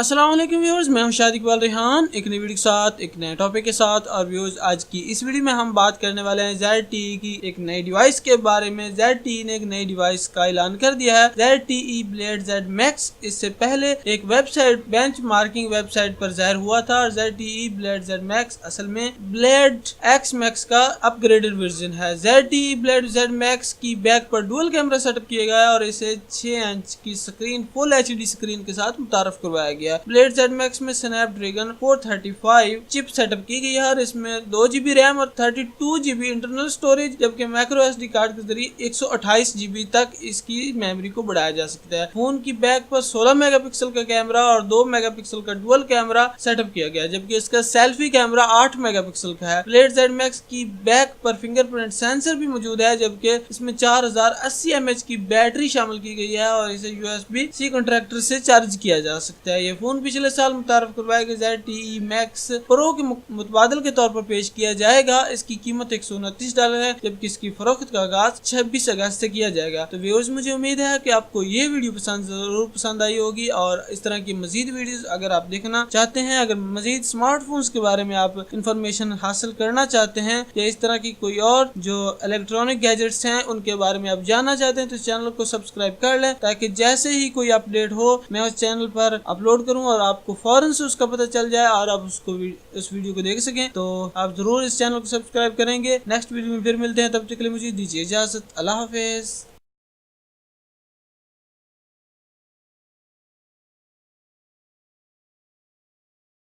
अस्सलाम वालेकुम व्यूअर्स, मैं हूं शाद इकबाल रेहान एक नई वीडियो के साथ एक नए टॉपिक के साथ। और व्यूअर्स, आज की इस वीडियो में हम बात करने वाले हैं ZTE की एक नई डिवाइस के बारे में। ZTE ने एक नई डिवाइस का ऐलान कर दिया है, ZTE Blade Z Max। इससे पहले एक वेबसाइट बेंचमार्किंग वेबसाइट पर जाहिर हुआ था और ZTE Blade Z Max असल में Blade X Max का अपग्रेडेड वर्जन है। ZTE Blade Z Max की बैक पर डुअल कैमरा सेटअप किया गया है और इसे 6 इंच की स्क्रीन फुल HD स्क्रीन के साथ मुतारफ करवाया गया। ब्लेड Z Max में स्नैपड्रैगन 435 चिप सेटअप की गई है और इसमें 2 GB रैम और 32 GB इंटरनल स्टोरेज, जबकि माइक्रो SD कार्ड के जरिए 128 GB तक इसकी मेमोरी को बढ़ाया जा सकता है। फोन की बैक पर 16 मेगापिक्सल का कैमरा और 2 मेगापिक्सल का डुअल कैमरा सेटअप किया गया है, जबकि इसका सेल्फी कैमरा 8 मेगापिक्सल का है। ब्लेड Z Max की बैक पर फिंगरप्रिंट सेंसर भी मौजूद है, जबकि इसमें 4080 mAh की बैटरी शामिल की गई है और इसे USB-C कॉन्ट्रैक्टर से चार्ज किया जा सकता है। ये फोन पिछले साल मुतारफ करवाया गया ZTE Max Pro के मुतबादल के तौर पर पेश किया जाएगा। इसकी कीमत $129 है, जबकि इसकी फरोख्त का आगाज 26 अगस्त से किया जाएगा। तो व्यूअर्स, मुझे उम्मीद है कि आपको ये वीडियो जरूर पसंद आई होगी और इस तरह की मजीद वीडियोस अगर आप देखना चाहते हैं, अगर मजीद स्मार्टफोन्स के बारे में आप इंफॉर्मेशन हासिल करना चाहते हैं या इस तरह की कोई और जो इलेक्ट्रॉनिक गैजेट्स हैं उनके बारे में आप जानना चाहते हैं, तो चैनल को सब्सक्राइब कर लें ताकि जैसे ही कोई अपडेट हो मैं उस चैनल पर अपलोड करूं और आपको फौरन से उसका पता चल जाए और आप उस वीडियो को देख सकें। तो आप जरूर इस चैनल को सब्सक्राइब करेंगे। नेक्स्ट वीडियो में फिर मिलते हैं, तब तक के लिए मुझे दीजिए इजाजत। अल्लाह हाफिज।